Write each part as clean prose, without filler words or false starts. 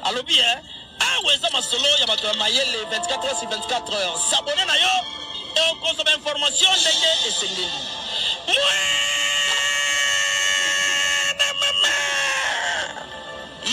alobi aweza masolo ya bato ya mayele 24 heures sur 24 heures s'abonner na yo et okozoma information ndenge esengeli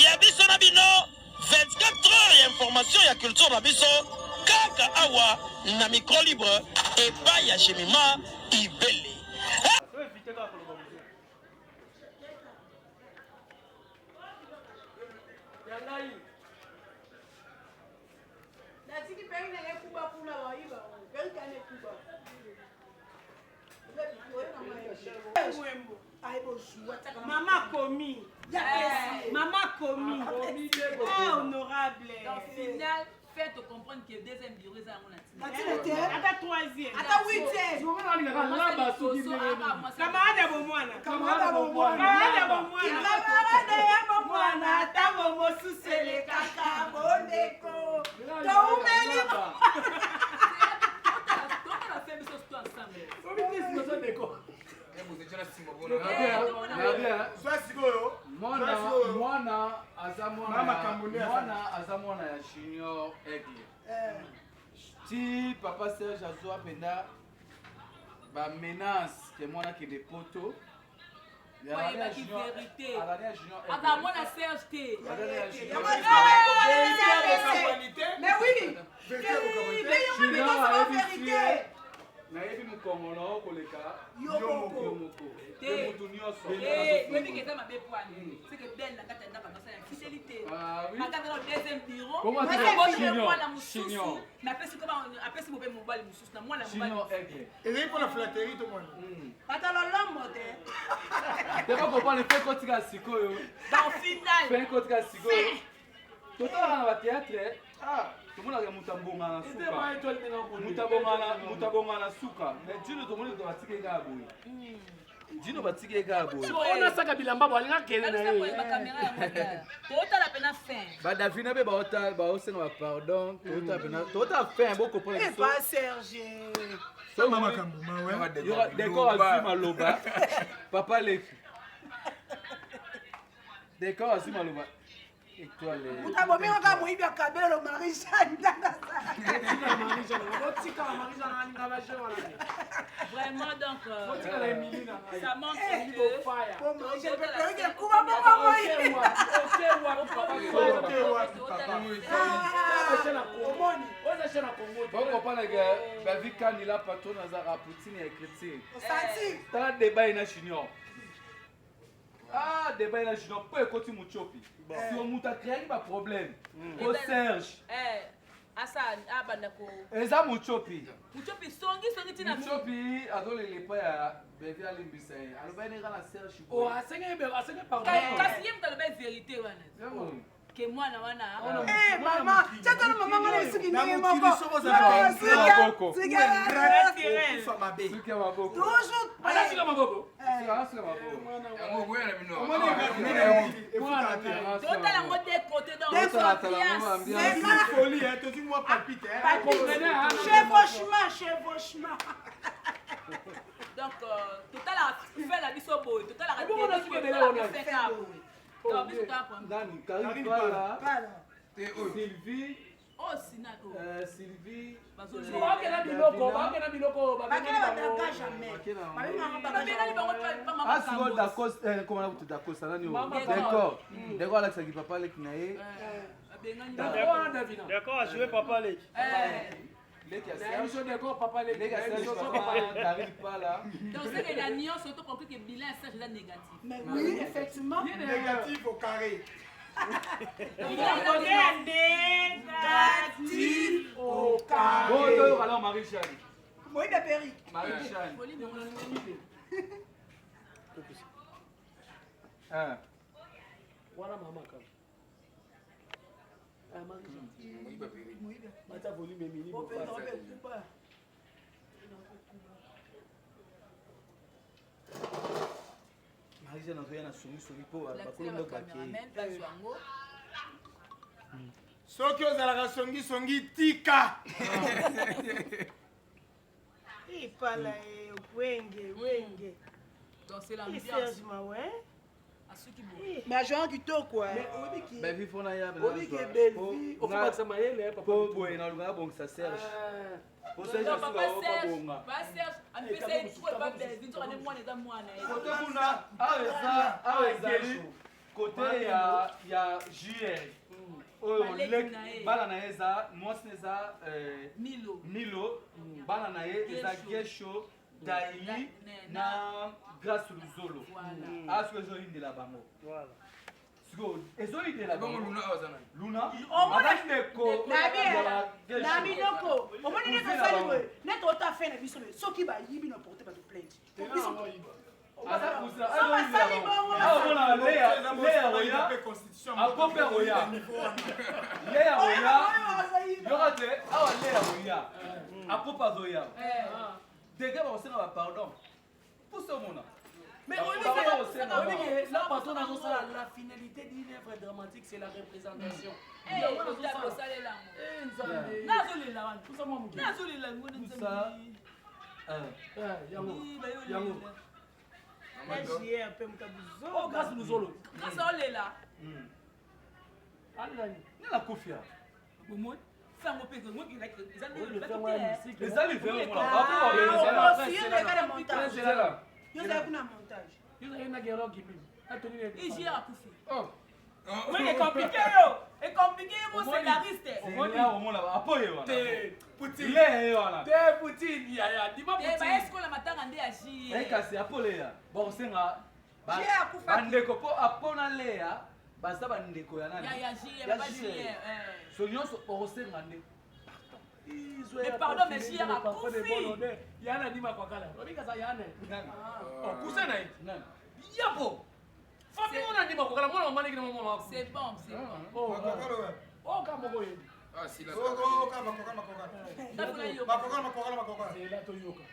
ya biso na bino 24 heures ya information ya culture na biso kaka awa na micro libre epai ya Jemima Ibele. Maman commis. Maman commis. Honorable. Dans final, faites comprendre que deuxième bureau est à mon Attends troisième. Attends huitième. Camarade à Bomouana. Camarade à Bomouana. Camarade à Bomouana. Camarade à Bomouana. Tabomo sous les caca boneko. Taoumeli. Comment on a fait ça tout ensemble? Mwana azamona ya Junior Aigle. Si papa Serge azwa penda ba menace que mwana ki de poto. Ya la vérité. Ata mwana Serge te. Mais oui. Vérité. Nayebi mukongolo koleka yomoko te mutu nyonso webi keza mabe poani c'est que ben na kata ndaka nosa ya fidélité makata na deuxième bureau comment tu Chignon mais après c'est comment après c'est mobile mobile mususu na mwana mobile et pour la flatterie tout le monde patalo lomo te deko comprendre fait kotika sikoyo dans final fait kotika sikoyo total na ba théâtre tomonaka mutambonga na suka mutabonga na suka mais dino tomoni to batike ka boye dino batike ka boye ona saka bilamba balinga kele na ye ba caméra ya moda total pena fin ba Davina be ba osenga ba pardon total fin boko pour et pas Serge so mama kambuma ouais décor azima maloba papa lefi décor azima maloba Mutabomi waka muibi akabelo Marie-Jeanne ndanga vraiment donc ça montre ah, débat là, je n'ai pas écouté mon chopi. Si on m'a créé un problème, au Serge. Asa abandako. Eza mon chopi. Mon chopi songi tina. Mon chopi, adole les pas ya bébé à l'imbisa. Alors ben il la Serge. Oh, asenga pardon. Quatrième dans la vérité wana. Que moi na wana. Eh maman, tata maman ngana isuki ni moko. Suka maboko. Toujours. Ala suka maboko. Suka maboko. Yango ya bino. Total en mode côté dans le folie hein, tout moi palpite hein. Chevauchement. Donc total a fait la biso boy, total a raté. Nani Karim Pala. Sylvie. Oh Sinato. Sylvie. Ah, c'est d'accord. Comment on d'accord ça d'accord. D'accord Alex qui papa lek nae. D'accord, à jouer papa lek. D'accord papa lek. Karim Pala. Donc c'est que la nuance surtout compris que bilan ça c'est négatif. Mais oui, effectivement. Négatif au carré. Négatif au carré. Bon, alors Marie-Jeanne. Moi, il a péri. Marie-Jeanne. Voilà maman quand. Ah Marie-Jeanne. Moi, il a péri. Moi, il a volé mes mini. Marie-Jeanne a fait un souris pour la colonne soki ozalaka songi tika ipala wenge donc c'est l'ambiance Serge mawe asuki bo Mais Jean Guito quoi. Ben vivre na ya Obi qui est belle vie. On va ça mailler papa. Po boy na lunga bon ça Serge. Po Serge non suka papa o pa Serge bonga. papa Serge anipesa isuko pa belle vie nzoka ne mwana eza mwana Côté kuna awezali côté ya JR. Oyo bana na eza mwasi eza Milo bana na ye eza Gesho Daili na Grâce Luzolo. Asko ezoyindela bango. Voilà. Siko ezoyindela bango Luna. Azali ndeko Na binoko. Omoni ne tosali boye. Ne tota fait na biso me. Soki ba yibi na porter ba plainte. Mais la personne a la finalité d'une œuvre dramatique, c'est la représentation. Oh, grâce à nous autres. Grâce à Olela. Nana kofia. Moi, faire mon père, moi qui l'a que les amis, les amis veulent moi. Yo za kuna montage. Yo za ina gero gibi. Atoni ne. Ici a koufi. Oh. Moi est compliqué yo. Est compliqué mon scénariste. Au moins là, appoyer wana. Poutine. Le wana. Te Poutine ya dima Poutine. Poutine. Ba est-ce qu'on la matanga ndé agi. Kasi apole ya. Bon senga. Jia kufa. Bandeko po apona lea. Basa bandeko ya nani? Ya Jia, ba Jia. So nyonso osenga nde. Mais pardon, mais Jia a koufi. Yana dima kwa kala. Obika sa yana. Oh, kusena hii. Nani? Yapo. Fabi mona dima kwa kala mona mama ni mama wako. C'est bon, c'est bon. Oh, oh kama go yendi. Ah, si la. Oh, kama kokana. Makokana. C'est là to yoka.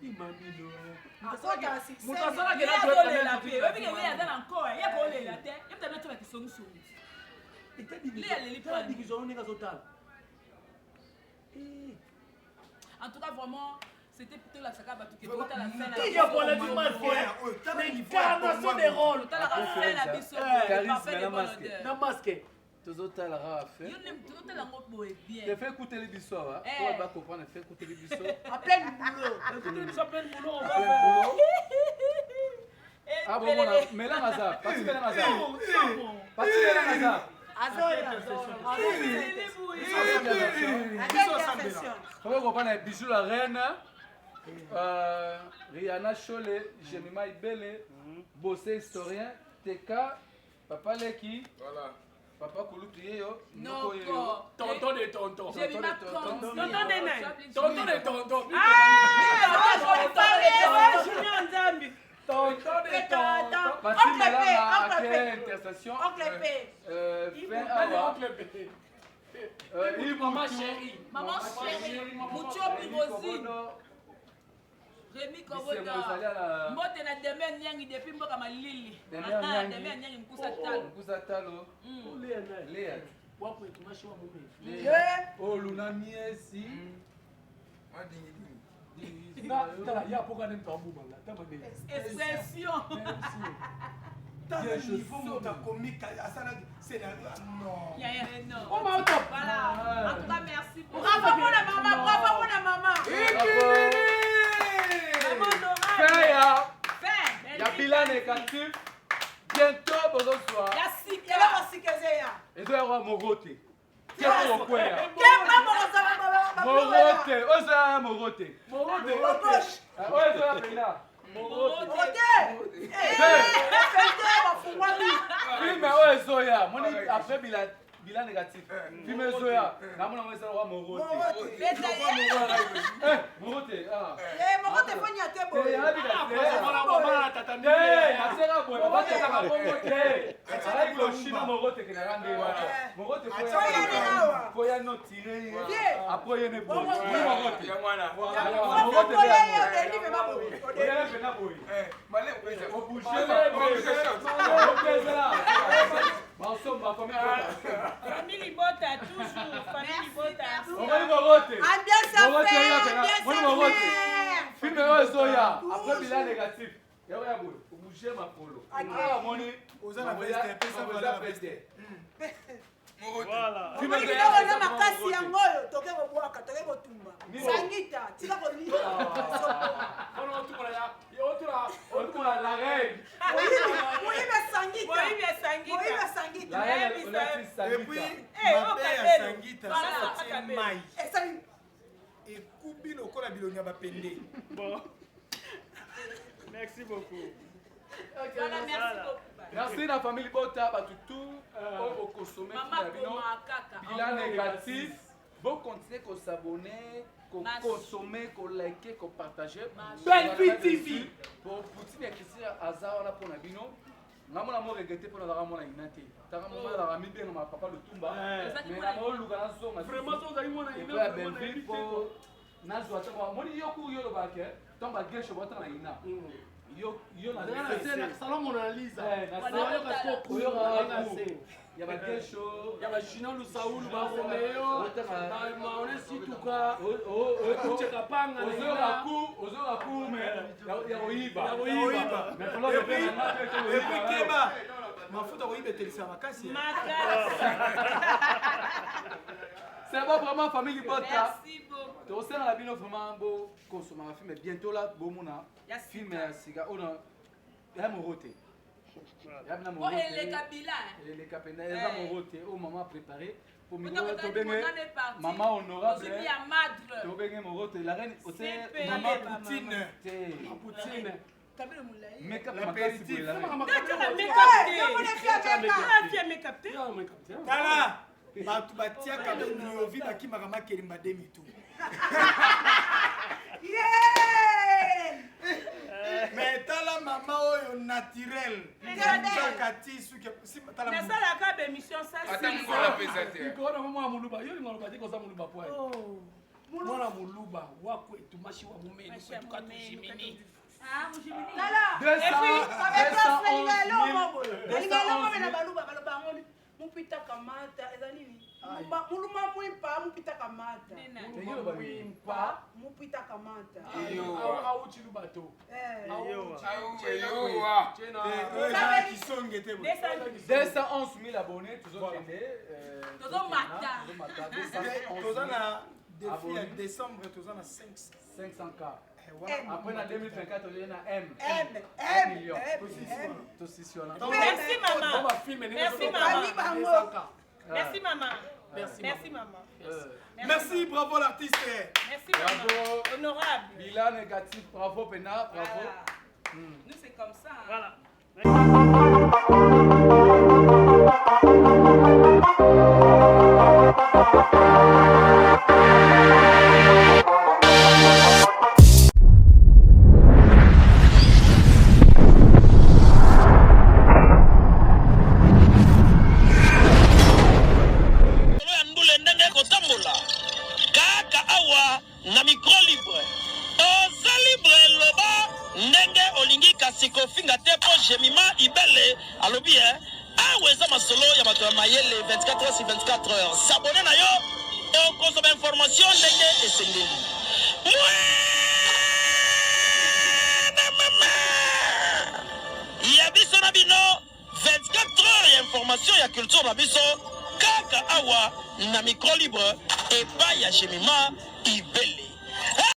Imamilo. Akota succès. Mutasala Il kena a to donné la paix. Oui, il y a dans encore. Il y a pour les la terre. Il y a peut-être mettre qui sont sous. En tout cas, vraiment, c'était plutôt la saga qui était à la fin. Il y a pour la l'incarnation des rôles. Tu as la fin la biso. Charisme na masque. Tozotala ra fait. Yo nem tout la ngop boy bien. Te fait écouter les biso hein. Toi va comprendre, fait écouter les biso. En plein boulot. Écoutez, nous appelle boulot, on va Plein faire. boulot. Ah bon, voilà, mais là Mazap, parti là Mazap. Parti là Mazap. Comment comprendre Bijou la reine, Rihanna Chole, Jemima Ibele, Bossé historien, Teka, Papa Leki, Voilà. Papa Koulouti yo, Non, Tonton de tonton. j'ai mis ma tonton. Tonton de nain. Tonton de tonton. Tonton de tonton. Parti là à quelle intercession? Oncle P. Fin awa. Maman chérie. Maman chérie. Moucho Pirosine. Rémi Koboda. Mbote na demain nyangi depuis mboka malili. Demain nyangi mkusa talo. Mkusa talo. Léa. Wapo tumashi wa mume. Oh Luna miesi. Na tala ya poka nem to buma la. Tama de. Expression. Il faut monter comique à ça scénario. Non. Non. On m'a top. Voilà. En tout cas, merci pour Bravo pour la maman, bravo pour la maman. Kaya. Fin. Ya bilan négatif. Bientôt bonsoir. La sik. Il va aussi que c'est ya. Et doit avoir Morote. Quel est quoi? Morote. Osa Morote. Morote. Osa Pena. Morote. Filme Ozoya. Moni après bilan négatif. Filme Ozoya. Na mona mwesa wa Morote. Morote. Ah. Morote fanya tebo. Famille Bota, toujours. Famille Bota. Ambiance à faire, ambiance à faire. Filme Ozoya. Voilà, après bilan négatif. Y'a bouger ma polo. Ah, moni. Aux ans, la veste, ça va la veste. Voilà. Omoni biloko na makasi yango oyo toke kobwaka toke kotumba sangita tika kolia Otola la reine. moyibe sangita moyibe sangita La reine, on a dit ça. Et puis, ma père Sangita, ça c'est maï. esali ekubi lokola bilongi ya bapende. Bon. Merci beaucoup. Voilà, merci beaucoup. Merci la famille Bota, tout au consommer bilan négatif. Vous continuez à s'abonner, à consommer, à liker, à partager. Belle Vie TV. Pour Poutine et Christian Azar là pour Nabino. Nous avons regretté pour nous avoir ignaté. Nous avons mis bien notre papa le Tumba. Mais nous avons eu l'occasion de Vraiment, nous avons eu une belle vie pour nous avoir. Moi, il y a beaucoup de gens qui ont bagage sur votre ina. Yo na salon Mona Lisa. Il y a bagage show. Il y a Gino Lusaoul, Romeo. On est si tout cas. Chekapanga. Ozo mais ya oiba. Mais pour Et puis Keba, mafuta koyiba etelisa makasi. C'est bon vraiment famille Bota. Merci beaucoup. Tu sais dans la bino vraiment beau consommer un film bientôt là beau mona. Film ya siga on a ya moroté. Ya na moroté. Oh et les Kabila. Et les Kabila, ya moroté au maman préparé pour me to benga maman honorable. Je suis à madre. To benga moroté la reine au Maman Poutine. Poutine. Kabila moulaye. Make up l'apéritif. Tala, bato batiaka miovi bakimaka makelimba demi tu. Mais tala mama oyo naturel. Kaka ti suki tala mama. nasalaka bémission ça Nikona mama muluba, yo ngoloba diko za muluba poa. Mwana muluba wako etumashi wa mumeni kwetu katushimini. ah mujimini lala et puis avec na baluba baloba ngoni mupita kamata eza nini muluma mwimpa mupita kamata mupita kamata Au chilubato. Kisonge te. 211 000 abonnés, toujours tozana défi à décembre tozana 500K. Après en 2024 on est à M. 1 million. merci maman merci maman merci maman merci maman merci, bravo l'artiste. merci maman honorable Bilan négatif, bravo Pena, bravo. Nous c'est comme ça Voilà. sikofinga te po jemima ibele alobi awa eza masolo ya bato ya mayele 24 heures sur 24 heures s'abonner na yo okozoma information ndenge esengeli ya biso na bino 24 heures ya information ya culture na biso kaka awa na micro libre epai ya jemima ibele